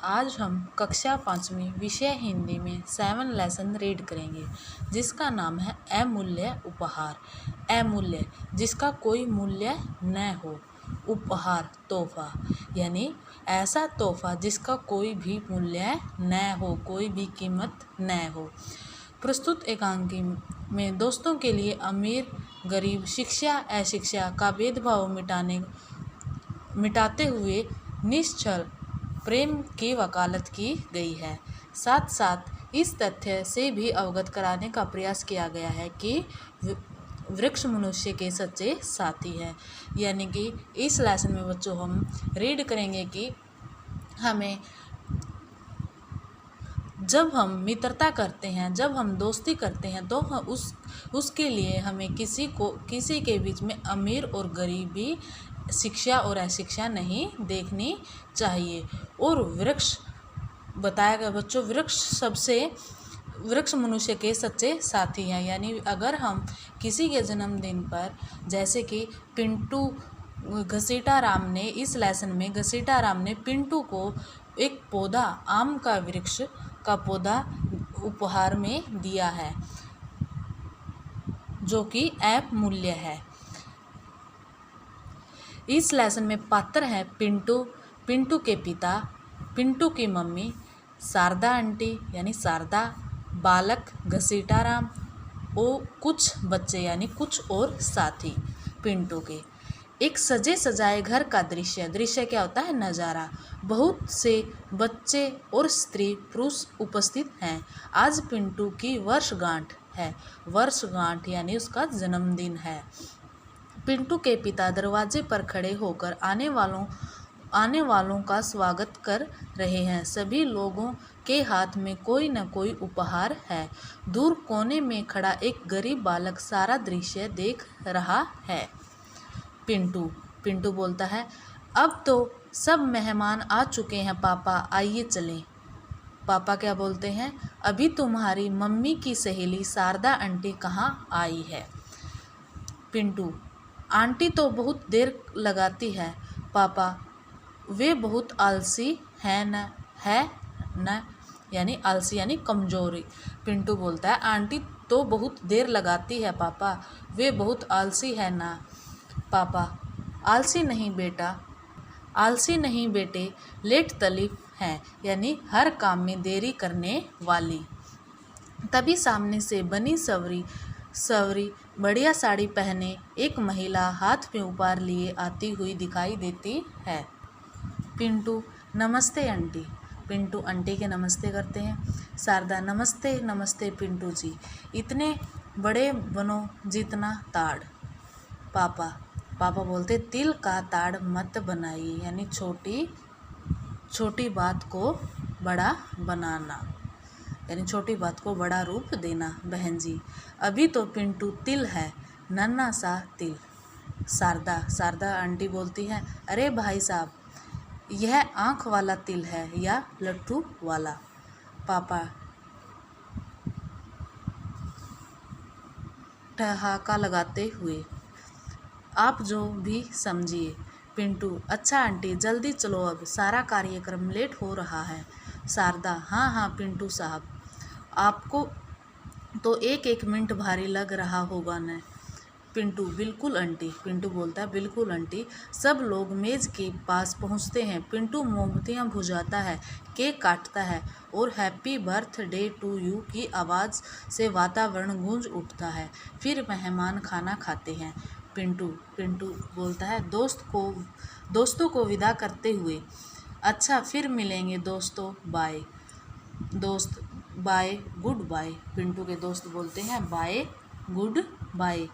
आज हम कक्षा 5वीं विषय हिंदी में 7 लेसन रीड करेंगे, जिसका नाम है अमूल्य उपहार। अमूल्य जिसका कोई मूल्य न हो, उपहार तोहफा यानी ऐसा तोहफा जिसका कोई भी मूल्य न हो, कोई भी कीमत न हो। प्रस्तुत एकांकी में दोस्तों के लिए अमीर गरीब, शिक्षा अशिक्षा का भेदभाव मिटाते हुए निश्चल प्रेम की वकालत की गई है। साथ साथ इस तथ्य से भी अवगत कराने का प्रयास किया गया है कि वृक्ष मनुष्य के सच्चे साथी हैं। यानी कि इस लेसन में बच्चों हम रीड करेंगे कि हमें जब हम मित्रता करते हैं, जब हम दोस्ती करते हैं, तो हम उसके लिए हमें किसी के बीच में अमीर और गरीबी, शिक्षा और अशिक्षा नहीं देखनी चाहिए। और वृक्ष बताया गया बच्चों, वृक्ष मनुष्य के सच्चे साथी हैं। यानी अगर हम किसी के जन्मदिन पर, जैसे कि पिंटू घसीटा राम ने, इस लेसन में घसीटा राम ने पिंटू को एक पौधा, आम का वृक्ष का पौधा उपहार में दिया है, जो कि अमूल्य है। इस लेसन में पात्र है पिंटू, पिंटू के पिता, पिंटू की मम्मी, शारदा आंटी यानी शारदा, बालक घसीटा राम और कुछ बच्चे यानी कुछ और साथी पिंटू के। एक सजे सजाए घर का दृश्य, दृश्य क्या होता है? नज़ारा। बहुत से बच्चे और स्त्री पुरुष उपस्थित हैं। आज पिंटू की वर्षगांठ है, वर्षगांठ यानी उसका जन्मदिन है। पिंटू के पिता दरवाजे पर खड़े होकर आने वालों का स्वागत कर रहे हैं। सभी लोगों के हाथ में कोई न कोई उपहार है। दूर कोने में खड़ा एक गरीब बालक सारा दृश्य देख रहा है। पिंटू बोलता है, अब तो सब मेहमान आ चुके हैं पापा, आइए चलें। पापा क्या बोलते हैं? अभी तुम्हारी मम्मी की सहेली शारदा आंटी कहाँ आई है? पिंटू, आंटी तो बहुत देर लगाती है पापा, वे बहुत आलसी है न यानी आलसी यानी कमजोरी। पिंटू बोलता है, आंटी तो बहुत देर लगाती है पापा, वे बहुत आलसी है ना। पापा, आलसी नहीं बेटे, लेट तलीफ हैं यानी हर काम में देरी करने वाली। तभी सामने से बनी सवरी बढ़िया साड़ी पहने एक महिला हाथ में उपहार लिए आती हुई दिखाई देती है। पिंटू, नमस्ते आंटी। पिंटू आंटी के नमस्ते करते हैं। शारदा, नमस्ते नमस्ते पिंटू जी, इतने बड़े बनो जितना ताड़। पापा बोलते, तिल का ताड़ मत बनाइए यानी छोटी बात को बड़ा बनाना यानी छोटी बात को बड़ा रूप देना। बहन जी, अभी तो पिंटू तिल है, नन्हा सा तिल। शारदा आंटी बोलती है, अरे भाई साहब, यह आँख वाला तिल है या लट्टू वाला? पापा ठहाका लगाते हुए, आप जो भी समझिए। पिंटू, अच्छा आंटी, जल्दी चलो, अब सारा कार्यक्रम लेट हो रहा है। शारदा, हाँ पिंटू साहब, आपको तो एक मिनट भारी लग रहा होगा न? पिंटू, बिल्कुल आंटी। पिंटू बोलता है, बिल्कुल आंटी। सब लोग मेज़ के पास पहुंचते हैं। पिंटू मोमबत्तियां बुझाता है, केक काटता है और हैप्पी बर्थडे टू यू की आवाज़ से वातावरण गूंज उठता है। फिर मेहमान खाना खाते हैं। पिंटू बोलता है, दोस्तों को विदा करते हुए, अच्छा फिर मिलेंगे दोस्तों, बाय। दोस्त, बाय गुड बाय। पिंटू के दोस्त बोलते हैं, बाय गुड बाय।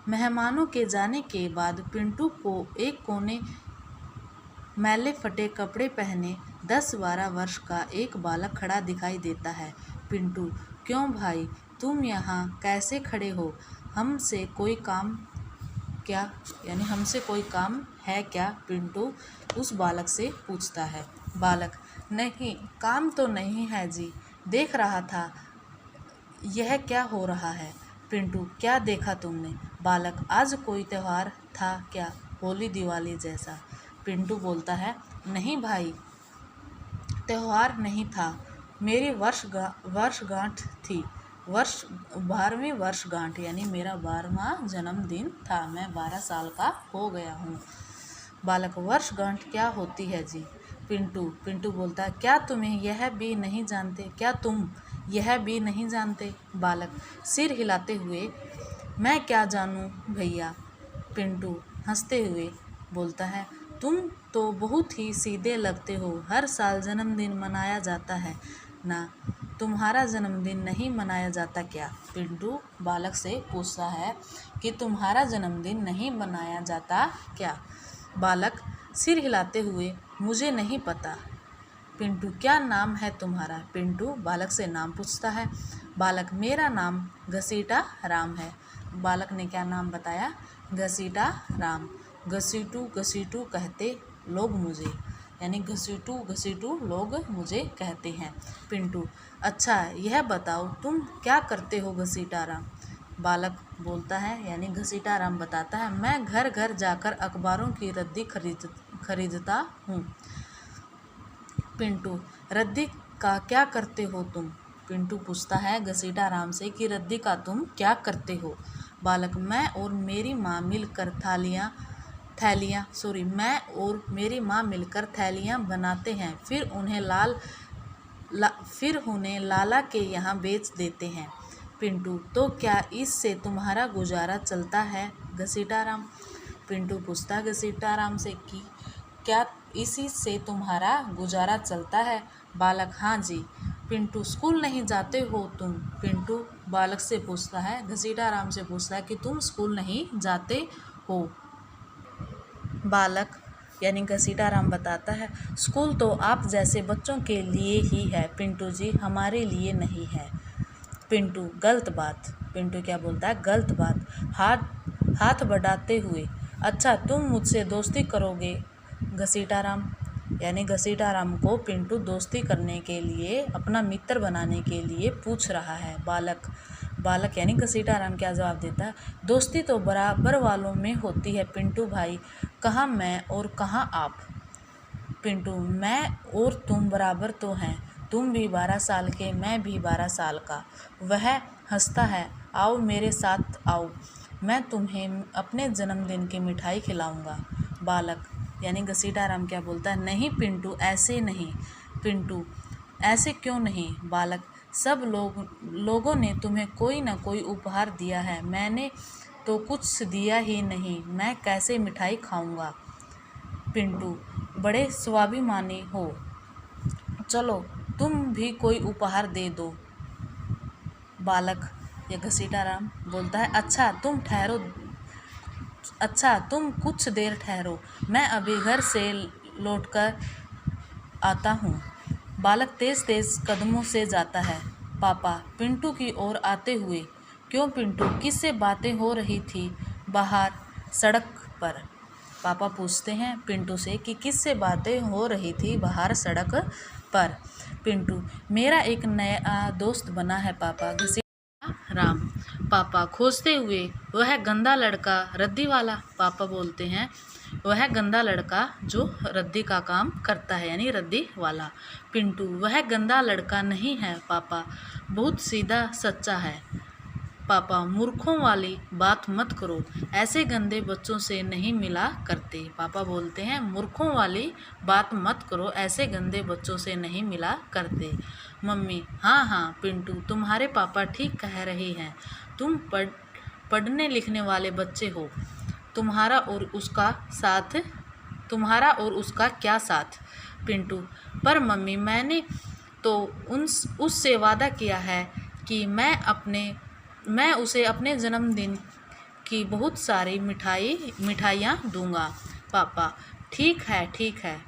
मेहमानों के जाने के बाद पिंटू को एक कोने मैले फटे कपड़े पहने 10-12 वर्ष का एक बालक खड़ा दिखाई देता है। पिंटू, क्यों भाई, तुम यहाँ कैसे खड़े हो? हमसे कोई काम है क्या? पिंटू उस बालक से पूछता है। बालक, नहीं, काम तो नहीं है जी, देख रहा था यह क्या हो रहा है। पिंटू, क्या देखा तुमने? बालक, आज कोई त्यौहार था क्या, होली दिवाली जैसा? पिंटू बोलता है, नहीं भाई, त्योहार नहीं था, मेरी वर्षगांठ थी। 12वीं वर्षगांठ यानी मेरा 12वां जन्मदिन था। मैं 12 साल का हो गया हूँ। बालक, वर्षगांठ क्या होती है जी? पिंटू बोलता है, क्या तुम यह भी नहीं जानते? बालक सिर हिलाते हुए, मैं क्या जानूं भैया। पिंटू हंसते हुए बोलता है, तुम तो बहुत ही सीधे लगते हो। हर साल जन्मदिन मनाया जाता है ना, तुम्हारा जन्मदिन नहीं मनाया जाता क्या? पिंटू बालक से पूछता है कि तुम्हारा जन्मदिन नहीं मनाया जाता क्या? बालक सिर हिलाते हुए, मुझे नहीं पता। पिंटू, क्या नाम है तुम्हारा? पिंटू बालक से नाम पूछता है। बालक, मेरा नाम घसीटा राम है। बालक ने क्या नाम बताया? घसीटा राम। घसीटू घसीटू कहते लोग मुझे, यानी घसीटू घसीटू लोग मुझे कहते हैं। पिंटू, अच्छा यह बताओ तुम क्या करते हो घसीटा राम? बालक बोलता है, यानी घसीटा राम बताता है, मैं घर घर जाकर अखबारों की रद्दी खरीदता हूँ। पिंटू, रद्दी का क्या करते हो तुम? पिंटू पूछता है घसीटा राम से कि रद्दी का तुम क्या करते हो? बालक, मैं और मेरी माँ मिलकर थैलियाँ बनाते हैं, फिर उन्हें लाला के यहाँ बेच देते हैं। पिंटू, तो क्या इससे तुम्हारा गुजारा चलता है घसीटा राम? पिंटू पूछता घसीटा राम से कि क्या इसी से तुम्हारा गुजारा चलता है? बालक, हाँ जी। पिंटू, स्कूल नहीं जाते हो तुम? पिंटू बालक से पूछता है, घसीटा राम से पूछता है कि तुम स्कूल नहीं जाते हो? बालक यानी घसीटा राम बताता है, स्कूल तो आप जैसे बच्चों के लिए ही है पिंटू जी, हमारे लिए नहीं है। पिंटू, गलत बात। पिंटू क्या बोलता है? गलत बात। हाथ बढ़ाते हुए, अच्छा तुम मुझसे दोस्ती करोगे? घसीटा राम यानी घसीटा राम को पिंटू दोस्ती करने के लिए, अपना मित्र बनाने के लिए पूछ रहा है। बालक यानी घसीटा राम क्या जवाब देता है? दोस्ती तो बराबर वालों में होती है पिंटू भाई, कहाँ मैं और कहाँ आप। पिंटू, मैं और तुम बराबर तो हैं, तुम भी 12 साल के, मैं भी 12 साल का। वह हंसता है, आओ मेरे साथ आओ, मैं तुम्हें अपने जन्मदिन की मिठाई खिलाऊंगा। बालक यानी घसीटा राम क्या बोलता है? नहीं पिंटू, ऐसे नहीं। पिंटू, ऐसे क्यों नहीं? बालक, सब लोगों ने तुम्हें कोई ना कोई उपहार दिया है, मैंने तो कुछ दिया ही नहीं, मैं कैसे मिठाई खाऊंगा? पिंटू, बड़े स्वाभिमानी हो, चलो तुम भी कोई उपहार दे दो। बालक या घसीटा राम बोलता है, अच्छा तुम कुछ देर ठहरो, मैं अभी घर से लौटकर आता हूँ। बालक तेज तेज कदमों से जाता है। पापा पिंटू की ओर आते हुए, क्यों पिंटू, किससे बातें हो रही थी बाहर सड़क पर? पापा पूछते हैं पिंटू से कि किससे बातें हो रही थी बाहर सड़क पर? पिंटू, मेरा एक नया दोस्त बना है पापा। घसीटा राम पापा खोजते हुए, वह गंदा लड़का रद्दी वाला? पापा बोलते हैं, वह गंदा लड़का जो रद्दी का काम करता है, यानी रद्दी वाला। पिंटू, वह गंदा लड़का नहीं है पापा, बहुत सीधा सच्चा है। पापा, मूर्खों वाली बात मत करो, ऐसे गंदे बच्चों से नहीं मिला करते। पापा बोलते हैं, मूर्खों वाली बात मत करो, ऐसे गंदे बच्चों से नहीं मिला करते। मम्मी, हाँ पिंटू, तुम्हारे पापा ठीक कह रहे हैं, तुम पढ़ने लिखने वाले बच्चे हो, तुम्हारा और उसका क्या साथ? पिंटू, पर मम्मी, मैंने तो उससे वादा किया है कि मैं उसे अपने जन्मदिन की बहुत सारी मिठाइयाँ दूंगा। पापा, ठीक है।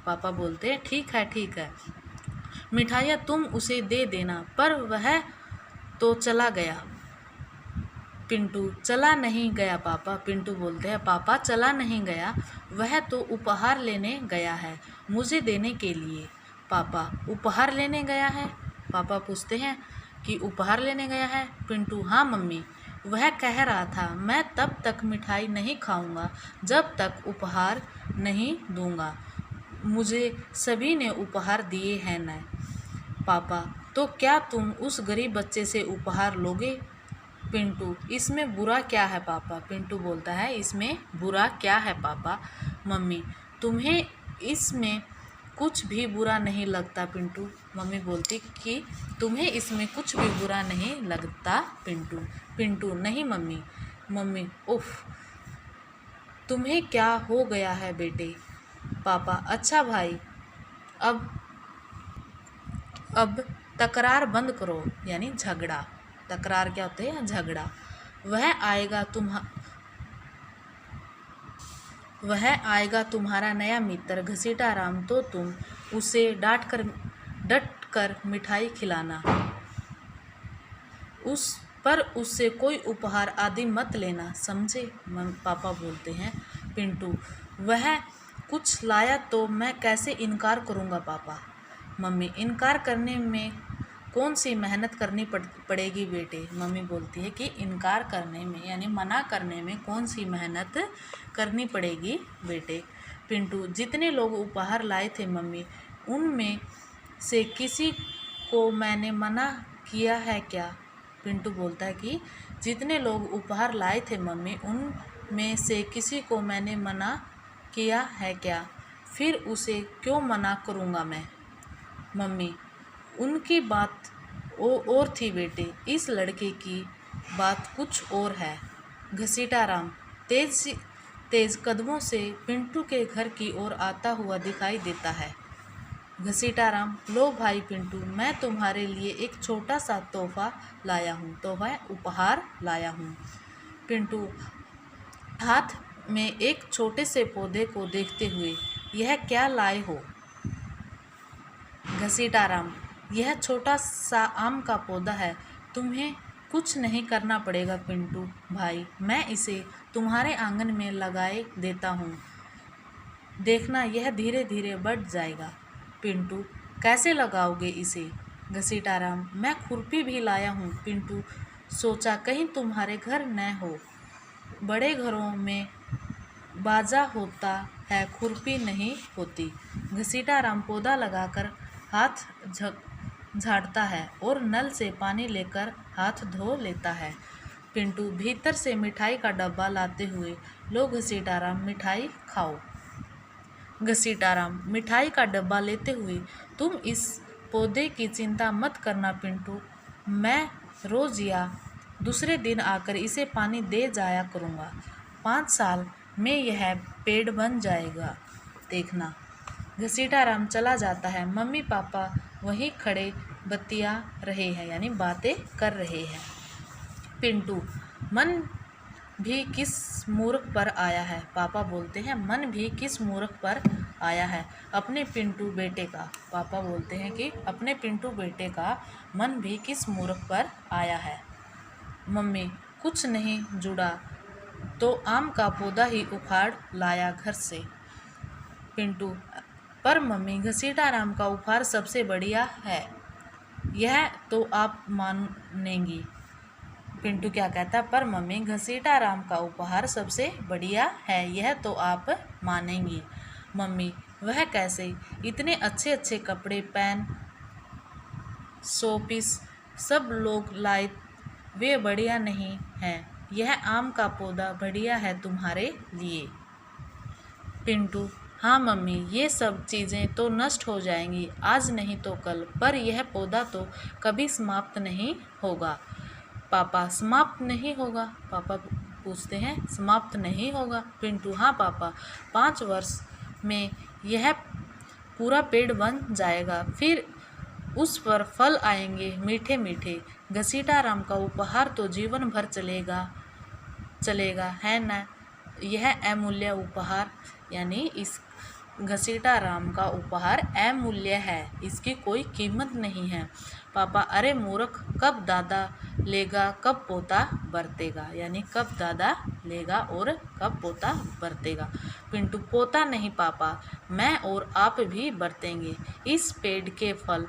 पापा बोलते हैं, ठीक है, मिठाइयाँ तुम उसे दे देना, पर वह तो चला गया। पिंटू, चला नहीं गया पापा। पिंटू बोलते हैं, पापा चला नहीं गया, वह तो उपहार लेने गया है, मुझे देने के लिए। पापा, उपहार लेने गया है? पापा पूछते हैं कि उपहार लेने गया है? पिंटू, हाँ मम्मी, वह कह रहा था, मैं तब तक मिठाई नहीं खाऊंगा जब तक उपहार नहीं दूंगा, मुझे सभी ने उपहार दिए हैं न। पापा, तो क्या तुम उस गरीब बच्चे से उपहार लोगे? पिंटू, इसमें बुरा क्या है पापा? पिंटू बोलता है, इसमें बुरा क्या है पापा? मम्मी, तुम्हें इसमें कुछ भी बुरा नहीं लगता पिंटू? मम्मी बोलती कि तुम्हें इसमें कुछ भी बुरा नहीं लगता पिंटू? पिंटू, नहीं मम्मी। मम्मी, उफ, तुम्हें क्या हो गया है बेटे? पापा, अच्छा भाई, अब तकरार बंद करो, यानी झगड़ा। तकरार क्या होता है? झगड़ा। वह आएगा तुम्हारा नया मित्र घसीटाराम, तो तुम उसे डट कर मिठाई खिलाना, उससे कोई उपहार आदि मत लेना, समझे? पापा बोलते हैं, पिंटू, वह कुछ लाया तो मैं कैसे इनकार करूँगा पापा? मम्मी, इनकार करने में कौन सी मेहनत करनी पड़ेगी बेटे? मम्मी बोलती है कि इनकार करने में, यानी मना करने में कौन सी मेहनत करनी पड़ेगी बेटे? पिंटू, जितने लोग उपहार लाए थे मम्मी, उनमें से किसी को मैंने मना किया है क्या? पिंटू बोलता है कि जितने लोग उपहार लाए थे मम्मी, उनमें से किसी को मैंने मना किया है क्या? फिर उसे क्यों मना करूँगा मैं? मम्मी, उनकी बात और थी बेटे, इस लड़के की बात कुछ और है। घसीटाराम तेज कदमों से पिंटू के घर की ओर आता हुआ दिखाई देता है। घसीटाराम, लो भाई पिंटू, मैं तुम्हारे लिए एक छोटा सा तोहफा लाया हूँ, उपहार लाया हूँ। पिंटू हाथ में एक छोटे से पौधे को देखते हुए, यह क्या लाए हो? घसीटाराम, यह छोटा सा आम का पौधा है, तुम्हें कुछ नहीं करना पड़ेगा पिंटू भाई, मैं इसे तुम्हारे आंगन में लगाए देता हूँ, देखना यह धीरे धीरे बढ़ जाएगा। पिंटू, कैसे लगाओगे इसे? घसीटाराम, मैं खुरपी भी लाया हूँ पिंटू, सोचा कहीं तुम्हारे घर न हो, बड़े घरों में बाजा होता है, खुरपी नहीं होती। घसीटाराम पौधा लगाकर हाथ झाड़ता है और नल से पानी लेकर हाथ धो लेता है। पिंटू भीतर से मिठाई का डब्बा लाते हुए, लो घसीटाराम, मिठाई खाओ। घसीटाराम मिठाई का डब्बा लेते हुए, तुम इस पौधे की चिंता मत करना पिंटू, मैं रोज या दूसरे दिन आकर इसे पानी दे जाया करूँगा, 5 साल में यह पेड़ बन जाएगा, देखना। घसीटाराम चला जाता है। मम्मी पापा वहीं खड़े बतिया रहे हैं, यानी बातें कर रहे हैं। पिंटू, मन भी किस मूर्ख पर आया है? पापा बोलते हैं, मन भी किस मूर्ख पर आया है? अपने पिंटू बेटे का। पापा बोलते हैं कि अपने पिंटू बेटे का मन भी किस मूर्ख पर आया है? मम्मी, कुछ नहीं जुड़ा तो आम का पौधा ही उखाड़ लाया घर से। पिंटू, पर मम्मी, घसीटाराम का उपहार सबसे बढ़िया है, यह तो आप मानेंगी। पिंटू क्या कहता? पर मम्मी, घसीटाराम का उपहार सबसे बढ़िया है, यह तो आप मानेंगी। मम्मी, वह कैसे? इतने अच्छे अच्छे कपड़े, पेन, शोपीस सब लोग लाए, वे बढ़िया नहीं हैं, यह आम का पौधा बढ़िया है तुम्हारे लिए। पिंटू, हाँ मम्मी, ये सब चीज़ें तो नष्ट हो जाएंगी, आज नहीं तो कल, पर यह पौधा तो कभी समाप्त नहीं होगा। पापा, समाप्त नहीं होगा? पापा पूछते हैं, समाप्त नहीं होगा? पिंटू, हाँ पापा, 5 वर्ष में यह पूरा पेड़ बन जाएगा, फिर उस पर फल आएंगे मीठे मीठे। घसीटाराम का उपहार तो जीवन भर चलेगा है ना? यह अमूल्य उपहार, यानी इस घसीटाराम का उपहार अमूल्य है, इसकी कोई कीमत नहीं है। पापा, अरे मूर्ख, कब दादा लेगा कब पोता बरतेगा, यानी कब दादा लेगा और कब पोता बरतेगा। पिंटू, पोता नहीं पापा, मैं और आप भी बरतेंगे, इस पेड़ के फल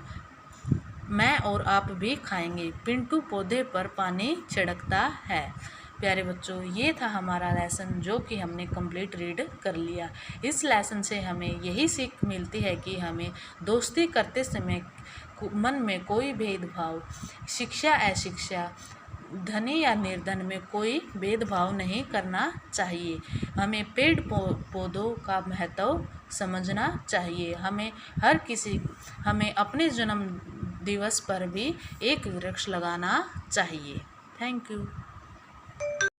मैं और आप भी खाएंगे। पिंटू पौधे पर पानी छिड़कता है। प्यारे बच्चों, ये था हमारा लेसन जो कि हमने कंप्लीट रीड कर लिया। इस लेसन से हमें यही सीख मिलती है कि हमें दोस्ती करते समय मन में कोई भेदभाव, शिक्षा अशिक्षा, धनी या निर्धन में कोई भेदभाव नहीं करना चाहिए। हमें पेड़ पौधों का महत्व समझना चाहिए। हमें अपने जन्म दिवस पर भी एक वृक्ष लगाना चाहिए। Thank you.